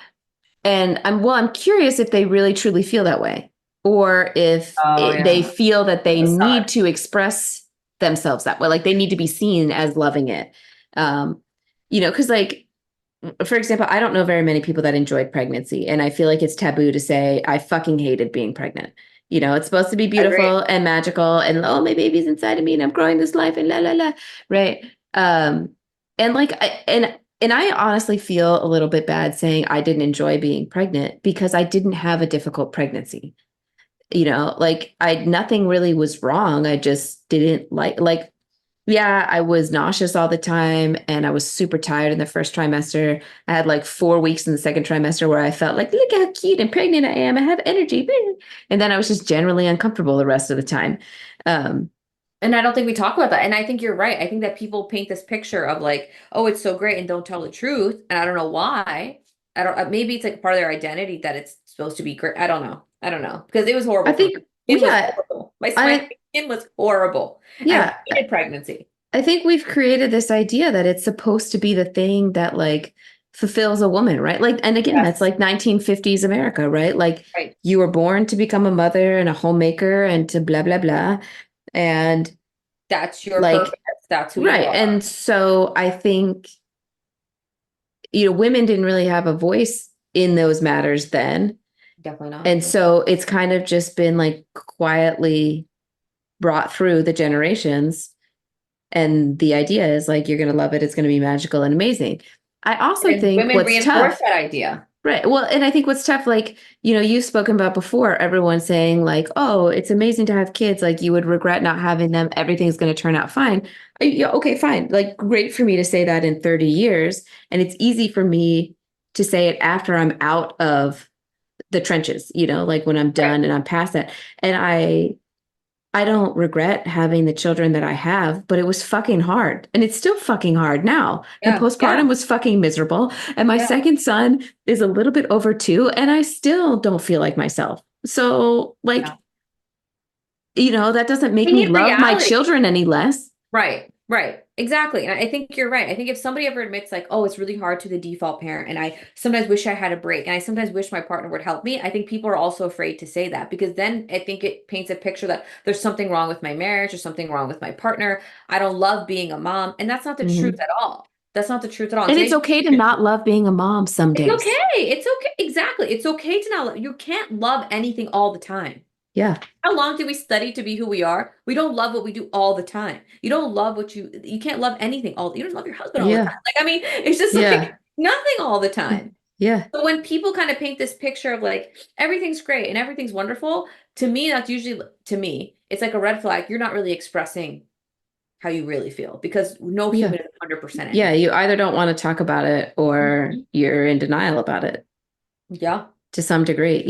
And I'm curious if they really truly feel that way, or if Oh they yeah. feel that they Facade. need to express themselves that way, like they need to be seen as loving it. Um, because like, for example, I don't know very many people that enjoyed pregnancy, and I feel like it's taboo to say I fucking hated being pregnant. It's supposed to be Agree. beautiful and magical, and oh, my baby's inside of me, and I'm growing this life, and la la la, right? And like, and I honestly feel a little bit bad saying I didn't enjoy being pregnant because I didn't have a difficult pregnancy. Like nothing really was wrong. I just didn't like yeah, I was nauseous all the time and I was super tired in the first trimester. I had like 4 weeks in the second trimester where I felt like, look how cute and pregnant I am. I have energy. And then I was just generally uncomfortable the rest of the time. Um, And I don't think we talk about that. And I think you're right. I think that people paint this picture of like, oh, it's so great and don't tell the truth. And I don't know why. I don't, maybe it's like part of their identity that it's supposed to be great. I don't know. I don't know. Because it was I horrible for me. think, well, It was yeah, horrible. My I, skin was horrible. And I yeah, hated pregnancy. I think we've created this idea that it's supposed to be the thing that like fulfills a woman, right? Like, and again, that's Yes. like 1950s America, right? Like Right. you were born to become a mother and a homemaker and to blah, blah, blah. And That's your Like, purpose. That's who you right. are. And so I think, women didn't really have a voice in those matters then. Definitely not. And so it's kind of just been like quietly brought through the generations. And the idea is like, you're going to love it. It's going to be magical and amazing. I also And think women what's reinforce tough, that idea. right? Well, and I think what's tough, like, you've spoken about before, everyone saying, like, oh, it's amazing to have kids. Like, you would regret not having them. Everything's going to turn out fine. Yeah, okay, fine. Like, great for me to say that in 30 years. And it's easy for me to say it after I'm out of the trenches, like when I'm Right. done and I'm past that. And I don't regret having the children that I have, but it was fucking hard. And it's still fucking hard now. And Yeah. postpartum Yeah. was fucking miserable. And my Yeah. second son is a little bit over 2, and I still don't feel like myself. So, like, Yeah. that doesn't make We me need love my reality. children any less. Right, right. Exactly. And I think you're right. I think if somebody ever admits like, oh, it's really hard to the default parent, and I sometimes wish I had a break, and I sometimes wish my partner would help me, I think people are also afraid to say that because then I think it paints a picture that there's something wrong with my marriage or something wrong with my partner. I don't love being a mom. And that's not the truth Mhm. at all. That's not the truth at all. And And it's today's okay to not love being a mom some it's days. okay. It's okay. Exactly. It's okay to not love. You can't love anything all the time. Yeah. How long did we study to be who we are? We don't love what we do all the time. You don't love you can't love anything you don't love your husband all the time. Yeah. Like, I mean, it's just like Yeah. nothing all the time. Yeah. So when people kind of paint this picture of like everything's great and everything's wonderful, to me, that's usually to me, it's like a red flag. You're not really expressing how you really feel because no Yeah. human is 100% Yeah. anything. You either don't want to talk about it or Mhm. you're in denial about it. Yeah. To some degree,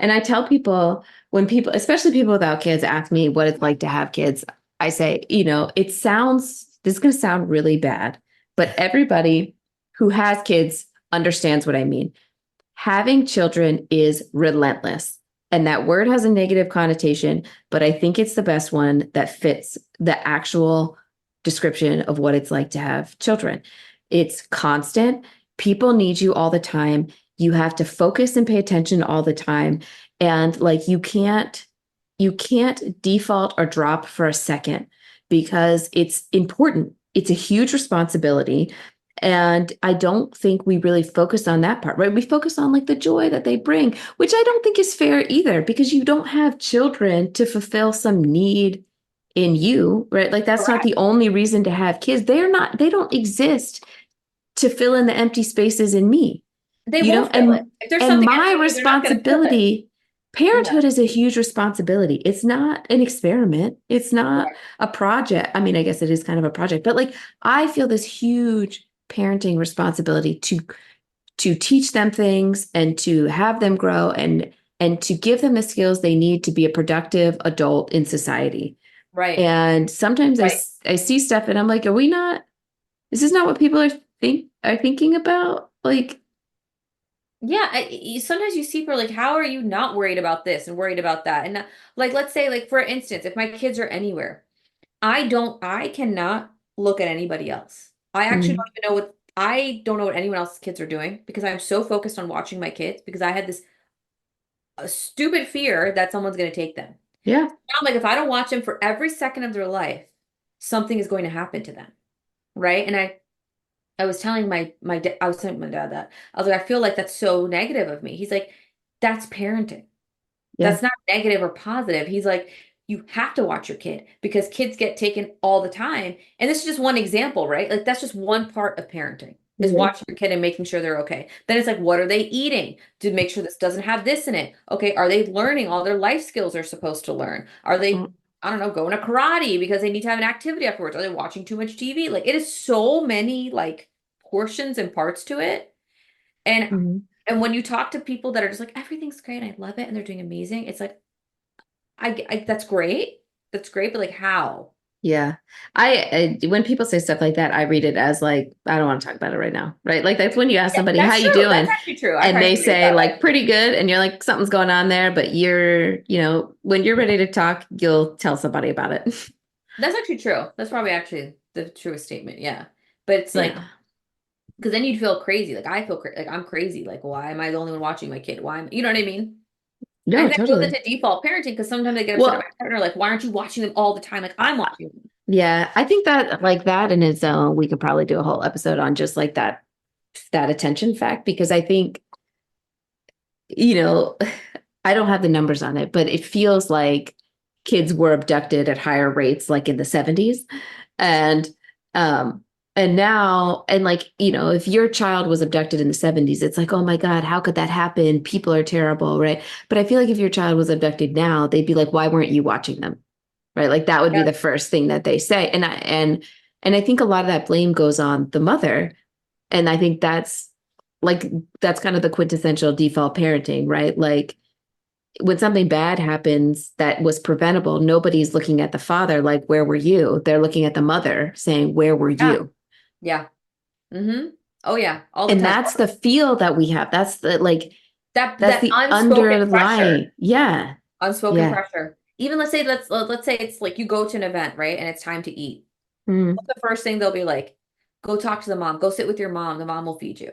And I tell people when people, especially people without kids, ask me what it's like to have kids, I say, this is going to sound really bad, but everybody who has kids understands what I mean. Having children is relentless. And that word has a negative connotation, but I think it's the best one that fits the actual description of what it's like to have children. It's constant. People need you all the time. You have to focus and pay attention all the time. And like you can't default or drop for a second because it's important. It's a huge responsibility. And I don't think we really focus on that part, right? We focus on like the joy that they bring, which I don't think is fair either, because you don't have children to fulfill some need in you, right? Like that's not Correct. the only reason to have kids. They don't exist to fill in the empty spaces in me, They you know? won't fill it. And If there's and something my empty in you, they're not going to fill it. responsibility, Yeah. parenthood is a huge responsibility. It's not an experiment. It's not Correct. a project. I mean, I guess it is kind of a project, but like I feel this huge parenting responsibility to teach them things and to have them grow and to give them the skills they need to be a productive adult in society. Right. And sometimes Right. I see stuff and I'm like, are we not, this is not what people are thinking about? Like, Yeah, sometimes you see people like, how are you not worried about this and worried about that? And like, let's say, like, for instance, if my kids are anywhere, I cannot look at anybody else. I actually mm, don't even know I don't know what anyone else's kids are doing because I'm so focused on watching my kids because I had this stupid fear that someone's going to take them. yeah. Now I'm like, if I don't watch them for every second of their life, something is going to happen to them, right? And I was telling I was telling my dad that I was like, I feel like that's so negative of me. He's like, that's parenting. Yeah. That's not negative or positive. He's like, you have to watch your kid because kids get taken all the time. And this is just one example, right? Like that's just one part of parenting is Mhm. watching your kid and making sure they're okay. Then it's like, what are they eating to make sure this doesn't have this in it? Okay, are they learning all their life skills they're supposed to learn? Are they, Mm, I don't know, going to karate because they need to have an activity afterwards? Are they watching too much TV? Like it is so many like portions and parts to it. And mhm. and when you talk to people that are just like everything's great, I love it, and they're doing amazing, it's like that's great. That's great, but like how? Yeah. When people say stuff like that, I read it as like, I don't want to talk about it right now. Right. Like that's when you ask Yeah, somebody, how that's you true. That's doing? actually true. I And probably they should read it say that way. like pretty good. And you're like, something's going on there, but when you're ready to talk, you'll tell somebody about it. That's actually true. That's probably actually the truest statement. Yeah. But it's like Yeah. because then you'd feel crazy. Like I feel like I'm crazy. Like why am I the only one watching my kid? You know what I mean? No, And that goes totally. into default parenting because sometimes I get upset at my Well, partner, like, why aren't you watching them all the time? Like I'm watching them. Yeah, I think that like that in its own, we could probably do a whole episode on just like that attention fact because I think, you know, I don't have the numbers on it, but it feels like kids were abducted at higher rates like in the 70s. And um and now and like, if your child was abducted in the 70s, it's like, "Oh my God, how could that happen? People are terrible," right? But I feel like if your child was abducted now, they'd be like, "Why weren't you watching them?" Right? Like that would be Yeah. the first thing that they say. And I think a lot of that blame goes on the mother. And I think like that's kind of the quintessential default parenting, right? Like when something bad happens that was preventable, nobody's looking at the father like, "Where were you?" They're looking at the mother saying, "Where were Yeah. you?" Yeah. Mm-hmm. Oh yeah, all the And time. that's the feel that we have. That's That the unspoken pressure. underlying. Yeah. Unspoken Yeah. pressure. Even let's say it's like you go to an event, right? And it's time to eat. Mm, What's the first thing they'll be like? Go talk to the mom. Go sit with your mom. The mom will feed you.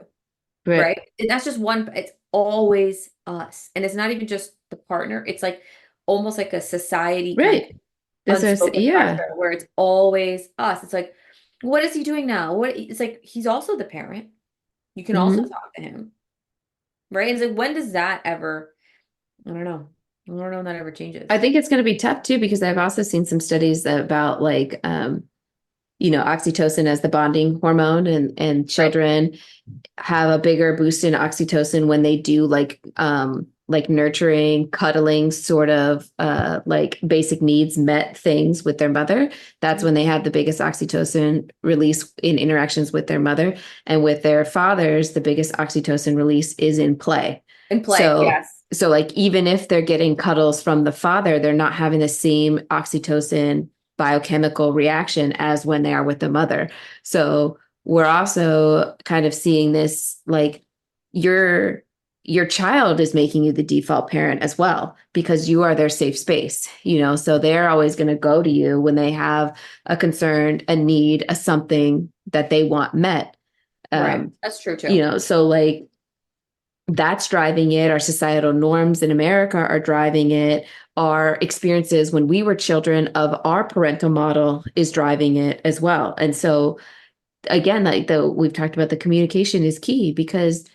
right. Right? And that's just one, it's always us. And it's not even just the partner. It's like almost like a society kind of Right. unspoken Yeah. pressure where it's always us. It's like, what is he doing now? What it's like he's also the parent. You can also Mhm. talk to him. Right? And it's like when does that ever, I don't know. I don't know when that ever I changes. think it's going to be tough too, because I've also seen some studies about like, oxytocin as the bonding hormone, and Right. children have a bigger boost in oxytocin when they do like nurturing, cuddling, sort of like basic needs met things with their mother. That's when they have the biggest oxytocin release in interactions with their mother. And with their fathers, the biggest oxytocin release is in play. In play, So yes. so like even if they're getting cuddles from the father, they're not having the same oxytocin biochemical reaction as when they are with the mother. So we're also kind of seeing this like your your child is making you the default parent as well because you are their safe space, so they're always going to go to you when they have a concern, a need, a something that they want met. Right. um That's true too. so like that's driving it. Our societal norms in America are driving it. Our experiences when we were children of our parental model is driving it as well. And so again, like we've talked about, the communication is key because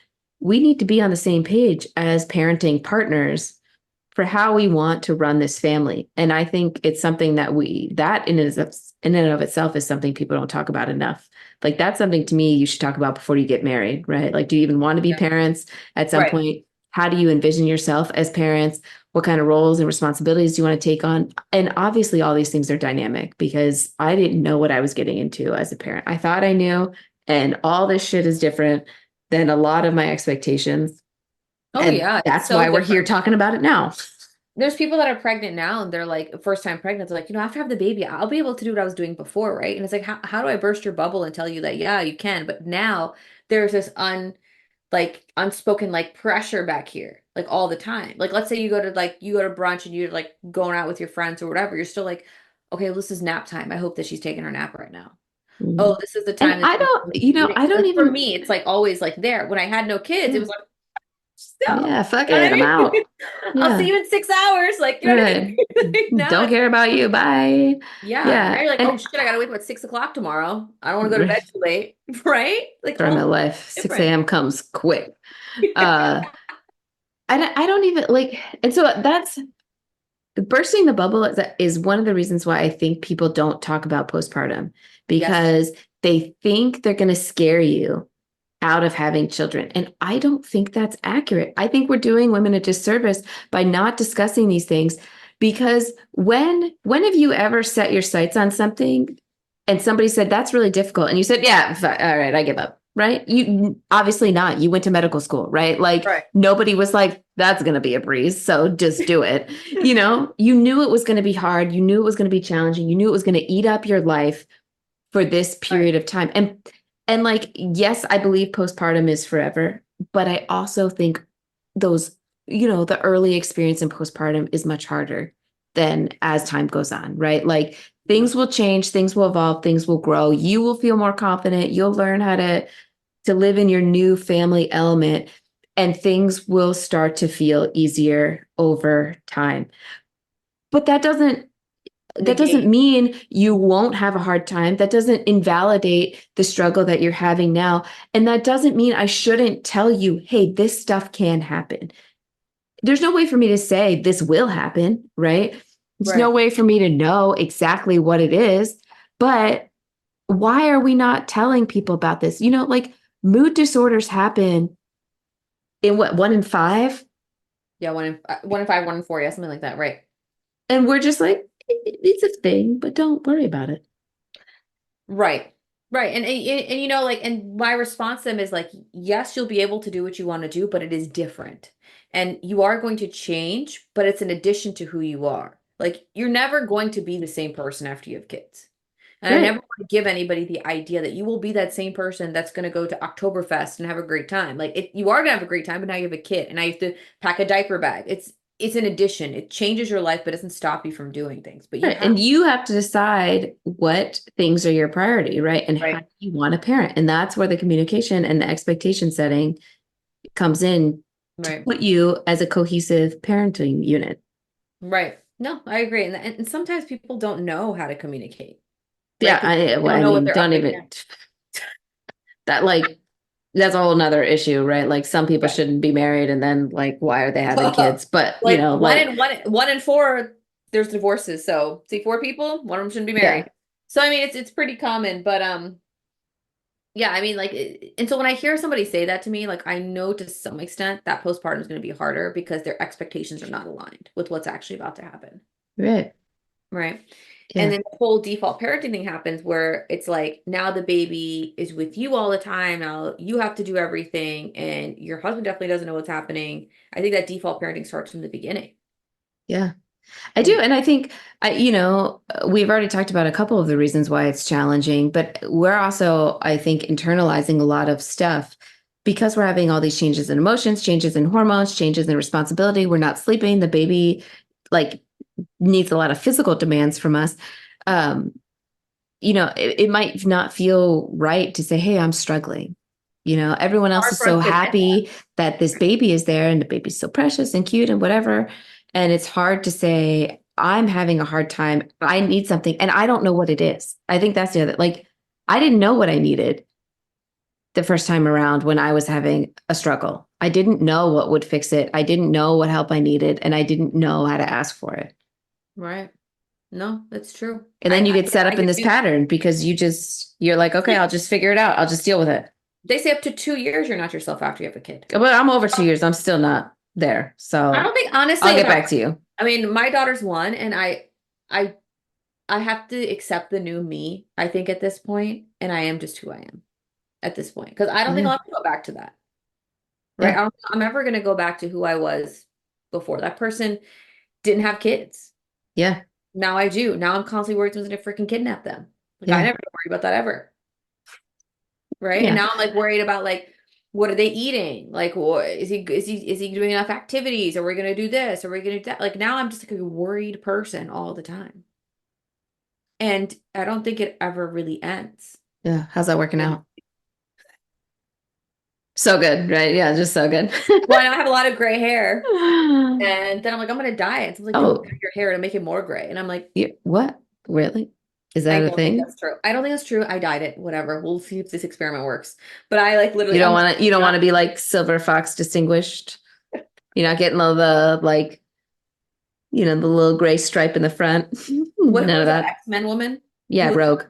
we need to be on the same page as parenting partners for how we want to run this family. And I think it's something that in and of itself is something people don't talk about enough. Like that's something to me you should talk about before you get married, right? Like, do you even want to be Yeah. parents at some Right. point? How do you envision yourself as parents? What kind of roles and responsibilities do you want to take on? And obviously, all these things are dynamic because I didn't know what I was getting into as a parent. I thought I knew, and all this shit is different than a lot of my expectations. Oh And yeah, it's that's so why we're here different. talking about it now. There's people that are pregnant now and they're like first time pregnant. They're like, after I have the baby, I'll be able to do what I was doing before, right? And it's like, how do I burst your bubble and tell you that, yeah, you can. But now there's this unspoken like pressure back here, like all the time. Like let's say you go to brunch and you're like going out with your friends or whatever. You're still like, okay, well, this is nap time. I hope that she's taking her nap right now. Oh, Mhm. this is the And time that she's eating. I don't Like for even, me, it's like always like there. When I had no kids, it yeah, was like, so, yeah, fuck you know what it, I I'm out. mean? I'll see Yeah, you in 6 hours. Like, you know what right. I mean? Now Don't it's, care about you. Bye. yeah. Now Yeah. you're like, oh And shit, I gotta wake up at 6 o'clock tomorrow. I don't want to go to bed too late. Right? Like story of all my life, 6 different. a.m. comes quick. Uh, I don't even like, and so that's bursting the bubble is one of the reasons why I think people don't talk about postpartum Yes. because they think they're going to scare you out of having children. And I don't think that's accurate. I think we're doing women a disservice by not discussing these things because when have you ever set your sights on something and somebody said that's really difficult and you said, "Yeah, all right, I give up." Right? You obviously not. You went to medical school, right? Like Right. nobody was like, "That's going to be a breeze, so just do it." You knew it was going to be hard, you knew it was going to be challenging, you knew it was going to eat up your life for this Right. period of time. And like, yes, I believe postpartum is forever, but I also think those, the early experience in postpartum is much harder than as time goes on, right? Like Yeah. things will change, things will evolve, things will grow. You will feel more confident. You'll learn how to live in your new family element, and things will start to feel easier over time. But that doesn't that doesn't negate. mean you won't have a hard time. That doesn't invalidate the struggle that you're having now. And that doesn't mean I shouldn't tell you, hey, this stuff can happen. There's no way for me to say this will happen, right? There's no Right. way for me to know exactly what it is. But why are we not telling people about this? Like mood disorders happen in what, 1 in 5? Yeah, 1 in 5, 1 in 4, yeah, something like that, right? And we're just like, it's a thing, but don't worry about it. Right. Right. And like, and my response to them is like, yes, you'll be able to do what you want to do, but it is different. And you are going to change, but it's an addition to who you are. Like, you're never going to be the same person after you have kids. And I never Right. want to give anybody the idea that you will be that same person that's going to go to Oktoberfest and have a great time. Like, you are going to have a great time, but now you have a kid and now you have to pack a diaper bag. It's an addition. It changes your life, but doesn't stop you from doing things. But you Right. have, And you have to decide what things are your priority, right? And how right, you want to parent. And that's where the communication and the expectation setting comes in to right. put you as a cohesive parenting unit. Right. No, I agree. And sometimes people don't know how to communicate, right? Yeah, Because they I don't know what mean, they're up don't even against. that like that's a whole nother issue, right? Like some people Right. shouldn't be married and then like why are they having kids? But Like like 1 in 4, there's divorces. So see 4 people, one of them shouldn't be yeah. married. So I mean, it's pretty common, but yeah, I mean, like, and so when I hear somebody say that to me, like, I know to some extent that postpartum is going to be harder because their expectations are not aligned with what's actually about to happen. Right. Right. And Yeah. then the whole default parenting thing happens where it's like now the baby is with you all the time. Now you have to do everything, and your husband definitely doesn't know what's happening. I think that default parenting starts from the beginning. Yeah. I And do. And I think we've already talked about a couple of the reasons why it's challenging, but we're also, I think, internalizing a lot of stuff because we're having all these changes in emotions, changes in hormones, changes in responsibility. We're not sleeping. The baby like needs a lot of physical demands from us. Um, it might not feel right to say, hey, I'm struggling. Everyone else hard is for us so to admit happy that this baby is there and the baby's so precious and cute and whatever. And it's hard to say, I'm having a hard time. I need something and I don't know what it is. I think that's the other, like, I didn't know what I needed the first time around when I was having a struggle. I didn't know what would fix it. I didn't know what help I needed and I didn't know how to ask for it. right. No, that's true. And I, then you I get set I up in hear this you. pattern because you're like, okay, I'll just figure it out. I'll just deal with it. They say up to 2 years you're not yourself after you have a kid. But I'm over 2 years. I'm still not there. I So don't think honestly, I'll like get back to you. I mean, my daughter's 1, and I I have to accept the new me, I think, at this point, and I am just who I am at this point. Because I don't think Yeah. I'll ever go back to that. Right? Yeah. I don't think I'm ever gonna go back to who I was before. That person didn't have kids. Yeah. Now I do. Now I'm constantly worried someone's gonna freaking kidnap them. Like I Yeah. never worry about that ever. Right? And Yeah. now I'm like worried about like what are they eating? Like, what is he doing enough activities? Are we gonna do this? Are we gonna do that? Like now I'm just like a worried person all the time. And I don't think it ever really ends. Yeah. How's that working out? So good, right? Yeah, just so good. Well, I have a lot of gray hair. And then I'm like, I'm gonna dye it. So I'm like, don't Oh, dye your hair to make it more gray. And I'm like, what? Really? Is I that a don't think thing? that's true. I don't think that's true. I dyed it. Whatever. We'll see if this experiment works. But I like You literally, don't I'm want to, you don't want not. to be like Silver Fox distinguished. You're not getting all the like, the little gray stripe in the front. What None of was it? that. X-Men woman? Yeah, Who was rogue.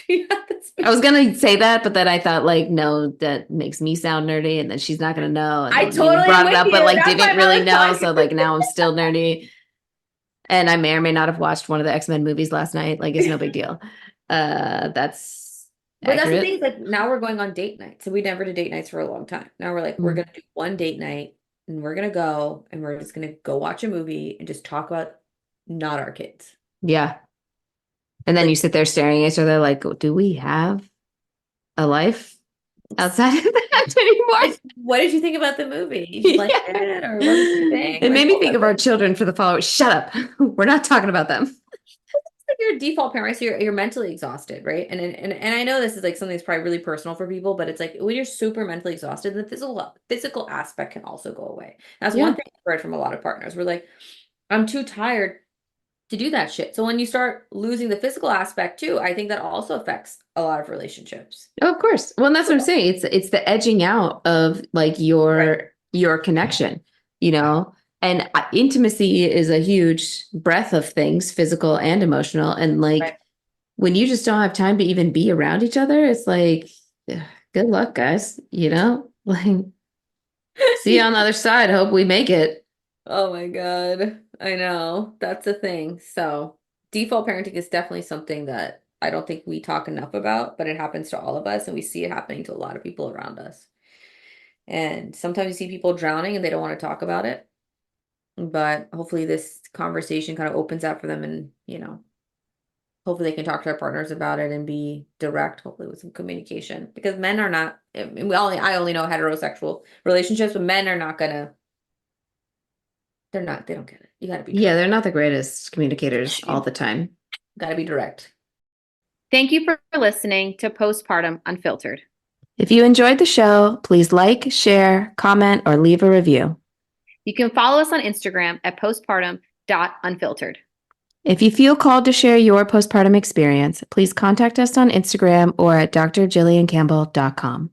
yeah, that's I was gonna say that, but then I thought like, no, that makes me sound nerdy, and then she's not gonna know. And I then you totally am brought it with up, but you. like That's why didn't I really was know. telling So you. like now I'm still nerdy. And I may or may not have watched one of the X-Men movies last night. Like it's no big deal. That's But that's the thing, accurate. is like now we're going on date nights. So we never did date nights for a long time. Now we're like, we're Mm. gonna do one date night and we're gonna go and we're just gonna go watch a movie and just talk about not our kids. Yeah. And then you Like, sit there staring at each other like, do we have a life outside of that anymore? what did you think about the movie? Did you like Yeah. it or was it your thing? It Like, made me what think was of our it? children for the following. Shut up. We're not talking about them. Like you're a default parent, so you're mentally exhausted, right? And I know this is like something that's probably really personal for people, but it's like when you're super mentally exhausted, the physical aspect can also go away. That's one Yeah. thing I've heard from a lot of partners. We're like, I'm too tired to do that shit. So when you start losing the physical aspect too, I think that also affects a lot of relationships. Oh, of course. Well, and that's what I'm saying. It's the edging out of like Right. your connection, you know. And intimacy is a huge breadth of things, physical and emotional. And like Right. when you just don't have time to even be around each other, it's like, ugh, good luck, guys. You know, like see you on the other side. Hope we make it. Oh my God. I know. That's the thing. So default parenting is definitely something that I don't think we talk enough about, but it happens to all of us and we see it happening to a lot of people around us. And sometimes you see people drowning and they don't want to talk about it. But hopefully this conversation kind of opens up for them and, hopefully they can talk to their partners about it and be direct, hopefully with some communication. Because men are not, I only know heterosexual relationships, but men are not gonna, they don't get it. You gotta be Yeah, direct. they're not the greatest communicators all the time. Gotta be direct. Thank you for listening to Postpartum Unfiltered. If you enjoyed the show, please like, share, comment, or leave a review. You can follow us on Instagram at postpartum.unfiltered. If you feel called to share your postpartum experience, please contact us on Instagram or at drjilliancampbell.com.